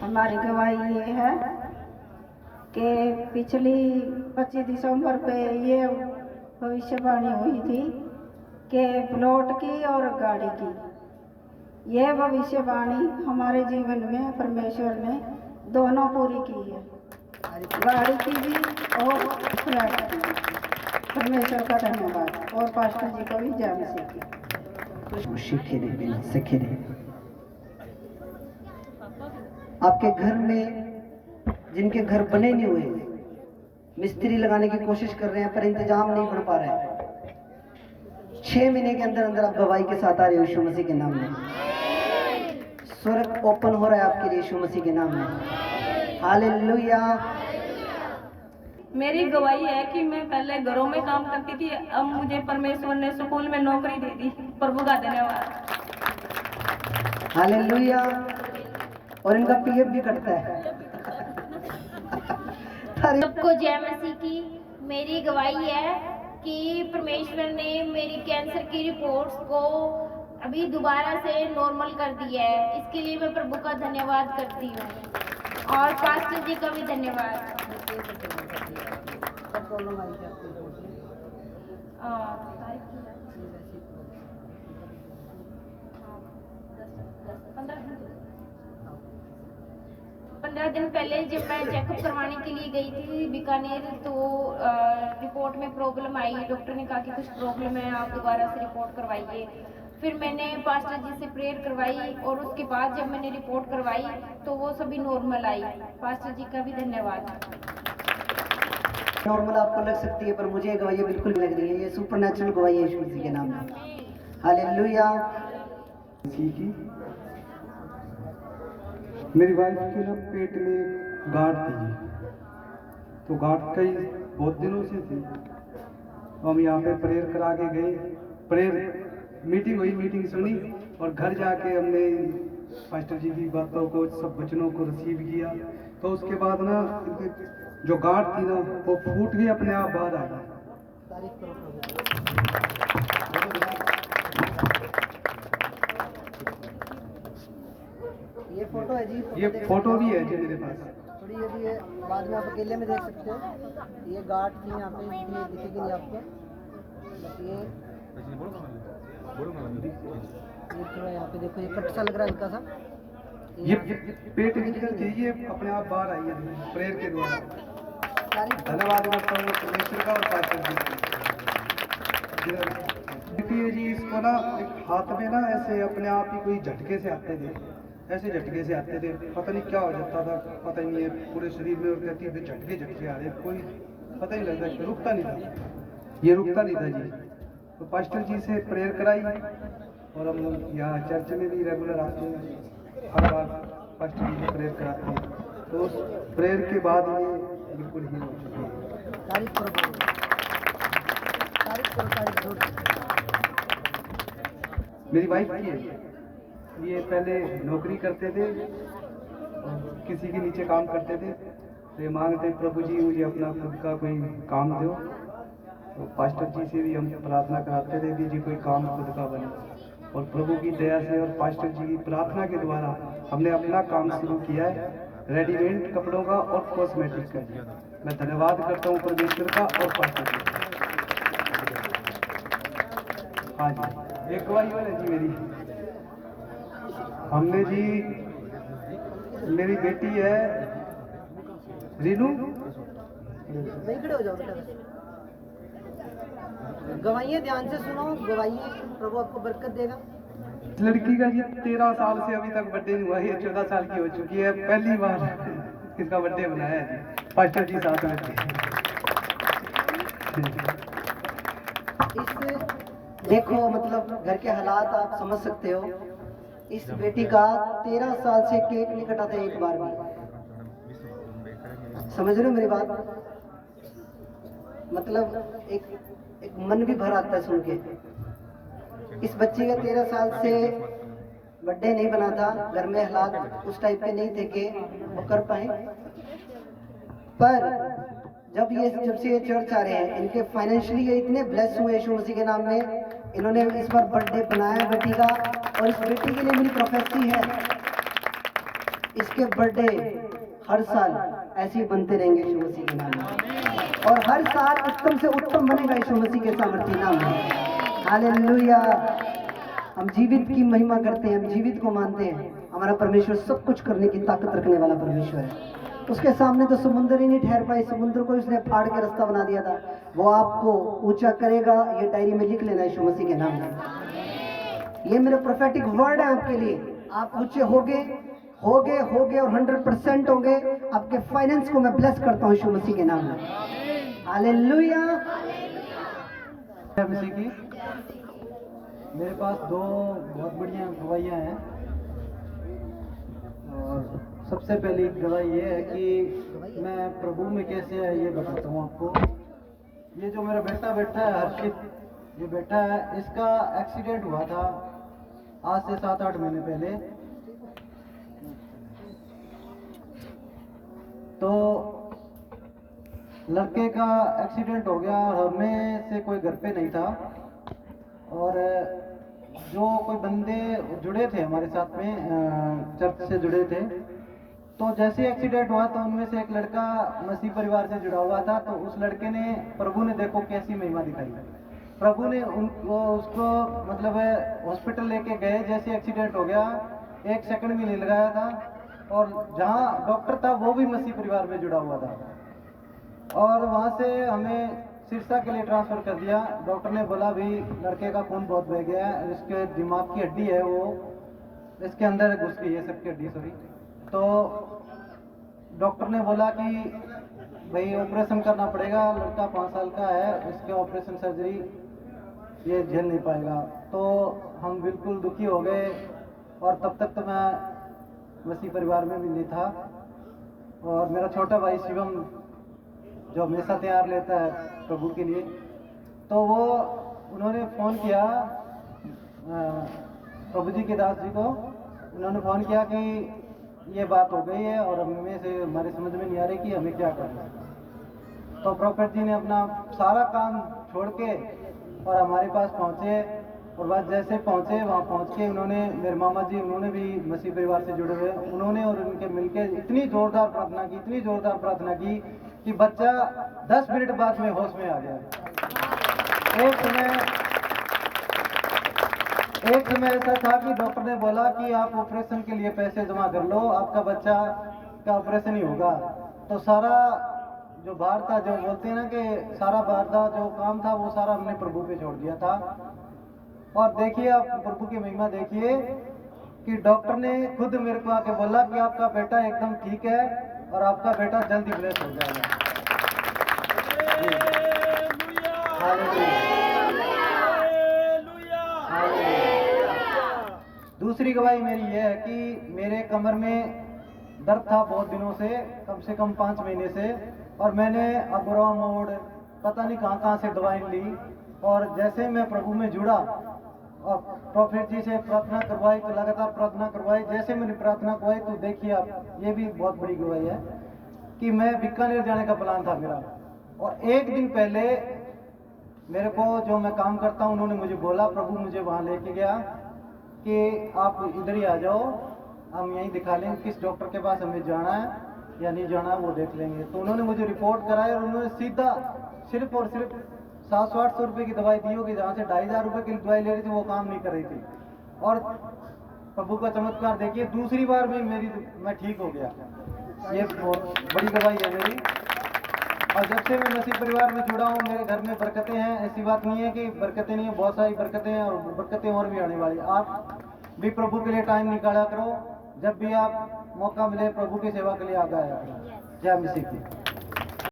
हमारी गवाही ये है कि पिछली 25 दिसंबर पे ये भविष्यवाणी हुई थी कि प्लॉट की और गाड़ी की। यह भविष्यवाणी हमारे जीवन में परमेश्वर ने दोनों पूरी की है, गाड़ी की भी और फ्लैट की भी। परमेश्वर का धन्यवाद और पास्टर जी को भी जय मसीह की। सीखे दे बिना सीखे दे। आपके घर में जिनके घर बने नहीं हुए, मिस्त्री लगाने की कोशिश कर रहे हैं पर इंतजाम नहीं बन पा रहे हैं, 6 महीने के अंदर अंदर आप गवाही के साथ आ रहे हो यीशु मसीह के नाम में। स्वर्ग ओपन हो रहा है आपके लिए यीशु मसीह के नाम में। हालेलुया। मेरी गवाही है कि मैं पहले घरों में काम करती थी, अब मुझे परमेश्वर ने स्कूल में नौकरी दे दी। प्रभु का धन्यवाद। हालेलुया। और इनका पीएफ भी कटता है। सबको जय मसीह की। मेरी गवाही है कि परमेश्वर ने मेरी कैंसर की रिपोर्ट्स को अभी दोबारा से नॉर्मल कर दिया है। इसके लिए मैं प्रभु का धन्यवाद करती हूँ और पास्टर जी का भी धन्यवाद। पंद्रह दिन पहले जब मैं चेकअप करवाने के लिए गई थी बीकानेर, तो रिपोर्ट में प्रॉब्लम आई। डॉक्टर ने कहा कि कुछ प्रॉब्लम है, आप दोबारा से रिपोर्ट करवाइए। फिर मैंने पास्टर जी से प्रेयर करवाई और उसके बाद जब मैंने रिपोर्ट करवाई तो वो सभी नॉर्मल आई। पास्टर जी का भी धन्यवाद। नॉर्मल आपको लग सकती है पर मुझे गवाही बिल्कुल लग रही है, ये सुपरनैचुरल गवाही है यीशु मसीह के नाम में। हालेलुया। मेरी वाइफ के ना पेट में गांठ थी, तो गांठ कई बहुत दिनों से थी। हम यहाँ पे प्रेयर करा के गए, प्रेयर मीटिंग हुई, मीटिंग सुनी और घर जाके हमने पास्टर जी की बातों को, सब वचनों को रिसीव किया। तो उसके बाद ना जो गांठ थी ना वो फूट के अपने आप बाहर आ गई। ये फोटो है जी, ये फोटो भी है जी मेरे पास। थोड़ी यदि ये बाद में आप अकेले में देख सकते हो। ये गांठ थी यहाँ पे, ये दिखेगी नहीं आपको। ये थोड़ा यहाँ पे देखो, ये कट सा लग रहा है हल्का सा। ये पेट की निकल थी, ये अपने आप बाहर आई है प्रेयर के द्वारा। धन्यवाद करता हूँ परमेश्वर का और पास्टर जी का। जी इसको ना एक हाथ में ना ऐसे अपने आप ही कोई झटके से आते थे, ऐसे झटके से आते थे, पता नहीं क्या हो जाता था, पता ही नहीं है पूरे शरीर में। और कहती है झटके झटके आ रहे, कोई पता ही लगता है, रुकता नहीं था, ये रुकता नहीं था जी। तो पास्टर जी से प्रेयर कराई और हम यहाँ चर्च में भी रेगुलर आते हैं, हर बार पास्टर जी से प्रेयर कराते हैं। तो उस प्रेयर के बाद ये बिल्कुल ही हो चुकी है। तारीफ करो, तारीफ करो, तारीफ करो। मेरी वाइफ की है, ये पहले नौकरी करते थे और किसी के नीचे काम करते थे। तो ये मांगते प्रभु जी मुझे अपना खुद का कोई काम दो। तो पास्टर जी से भी हम प्रार्थना कराते थे कि जी कोई काम खुद का बने, और प्रभु की दया से और पास्टर जी की प्रार्थना के द्वारा हमने अपना काम शुरू किया है, रेडीमेड कपड़ों का और कॉस्मेटिक का। मैं धन्यवाद करता हूँ परमेश्वर का और पास्टर जी का। हाँ जी, एक गवाही वाले जी मेरी, हमने जी, मेरी बेटी है रीनू। खड़े हो जाओ बेटा, गवाइयाँ ध्यान से सुनो, गवाइयाँ, प्रभु आपको बरकत देगा। लड़की का जी 13 साल से अभी तक बर्थडे नहीं हुआ है, 14 साल की हो चुकी है, पहली बार इसका बर्थडे मनाया है जी, पास्टर जी साथ में थे। इस देखो मतलब घर के हालात आप समझ सकते हो। इस बेटी का 13 साल से केक नहीं कटा था एक बार भी। समझ रहे हो मेरी बात? मतलब एक मन भी भर आता है सुन के। इस बच्ची का 13 साल से बर्थडे नहीं बना था, घर में हालात उस टाइप के नहीं थे कि वो कर पाए। पर जब से ये चर्च आ रहे हैं, इनके फाइनेंशियली ये इतने ब्लेस हुए यीशु मसीह के नाम में। इन्होंने इस बार बर्थडे बनाया बेटी का, और इस बेटी के लिए मेरी प्रोफेसी है, इसके बर्थडे हर साल ऐसे ही बनते रहेंगे यीशु मसीह के नाम में, और हर साल उत्तम से उत्तम बनेगा यीशु मसीह के सामर्थ्य नाम में। हालेलुया। हम जीवित की महिमा करते हैं, हम जीवित को मानते हैं। हमारा परमेश्वर सब कुछ करने की ताकत रखने वाला परमेश्वर है। उसके सामने तो समुद्र ही नहीं ठहर पाई, समुद्र को उसने फाड़ के रास्ता बना दिया था। वो आपको ऊंचा करेगा, ये डायरी में लिख लेना यीशु मसीह के नाम में। ये मेरे प्रोफेटिक वर्ड है आपके लिए। आप ऊंचे होगे और 100% होंगे। आपके फाइनेंस को मैं ब्लेस करता हूँ यीशु मसीह के नाम में। हालेलुया। मसीह की मेरे पास दो बहुत बढ़िया गवाहियाँ हैं। और सबसे पहली गवाही ये है कि मैं प्रभु में कैसे है ये बताता हूँ आपको। ये जो मेरा बेटा बैठा है हर्षित, ये बेटा है, इसका एक्सीडेंट हुआ था आज से 7-8 महीने पहले। तो लड़के का एक्सीडेंट हो गया और हमें से कोई घर पे नहीं था, और जो कोई बंदे जुड़े थे हमारे साथ में, चर्च से जुड़े थे, तो जैसे एक्सीडेंट हुआ तो उनमें से एक लड़का मसीह परिवार से जुड़ा हुआ था। तो उस लड़के ने, प्रभु ने देखो कैसी महिमा दिखाई, प्रभु ने उसको मतलब हॉस्पिटल लेके गए। जैसे एक्सीडेंट हो गया 1 सेकंड भी नहीं लगाया था, और जहाँ डॉक्टर था वो भी मसीह परिवार में जुड़ा हुआ था। और वहाँ से हमें सिरसा के लिए ट्रांसफ़र कर दिया। डॉक्टर ने बोला भाई लड़के का खून बहुत बह गया है, इसके दिमाग की हड्डी है वो इसके अंदर घुस गई है, सबकी हड्डी सॉरी। तो डॉक्टर ने बोला कि भाई ऑपरेशन करना पड़ेगा, लड़का 5 साल का है, इसके ऑपरेशन सर्जरी ये झेल नहीं पाएगा। तो हम बिल्कुल दुखी हो गए, और तब तक तो मैं मसीह परिवार में भी नहीं था। और मेरा छोटा भाई शिवम जो हमेशा तैयार लेता है प्रभु के लिए, तो वो उन्होंने फ़ोन किया प्रभु जी के दास जी को। उन्होंने फ़ोन किया कि ये बात हो गई है और हमें से हमारे समझ में नहीं आ रही कि हमें क्या करना है। तो प्रॉफेट जी ने अपना सारा काम छोड़ के और हमारे पास पहुँचे, और बात जैसे पहुँचे वहाँ पहुँच के उन्होंने, मेरे मामा जी उन्होंने भी मसीह परिवार से जुड़े हुए, उन्होंने और उनके मिलके इतनी ज़ोरदार प्रार्थना की, इतनी ज़ोरदार प्रार्थना की कि बच्चा 10 मिनट बाद में होश में आ गया। एक समय ऐसा था कि डॉक्टर ने बोला कि आप ऑपरेशन के लिए पैसे जमा कर लो, आपका बच्चा का ऑपरेशन ही होगा। तो सारा जो भार था, जो बोलते हैं ना कि सारा भार था, जो काम था, वो सारा हमने प्रभु पे छोड़ दिया था। और देखिए आप प्रभु की महिमा देखिए कि डॉक्टर ने खुद मेरे को आके बोला कि आपका बेटा एकदम ठीक है और आपका बेटा जल्दी ब्लेस हो जाएगा। दूसरी गवाही मेरी ये है कि मेरे कमर में दर्द था बहुत दिनों से कम 5 महीने से, और मैंने अबुरा मोड़ पता नहीं कहाँ से दवाई ली। और जैसे मैं प्रभु में जुड़ा और प्रॉफिट जी से प्रार्थना करवाई, तो लगातार प्रार्थना करवाई। जैसे मैंने प्रार्थना करवाई तो देखिए आप, ये भी बहुत बड़ी गवाही है कि मैं बीकानेर जाने का प्लान था मेरा, और 1 दिन पहले मेरे को जो मैं काम करता हूँ उन्होंने मुझे बोला, प्रभु मुझे वहाँ लेके गया कि आप इधर ही आ जाओ, हम यहीं दिखा लेंगे किस डॉक्टर के पास हमें जाना है या नहीं जाना वो देख लेंगे। तो उन्होंने मुझे रिपोर्ट कराई और उन्होंने सीधा सिर्फ और सिर्फ 700-800 रुपये की दवाई दी होगी, जहाँ से 2500 रुपये की दवाई ले रही थी वो काम नहीं कर रही थी। और प्रभु का चमत्कार देखिए, दूसरी बार भी मैं ठीक हो गया। ये बहुत बड़ी गवाही है मेरी। और जब से मैं मसीह परिवार में जुड़ा हूँ मेरे घर में बरकतें हैं। ऐसी बात नहीं है कि बरकतें नहीं है, बहुत सारी बरकतें हैं और बरकतें और भी आने वाली। आप भी प्रभु के लिए टाइम निकाला करो, जब भी आप मौका मिले प्रभु की सेवा के लिए आगे आया करो। जय मसीह की।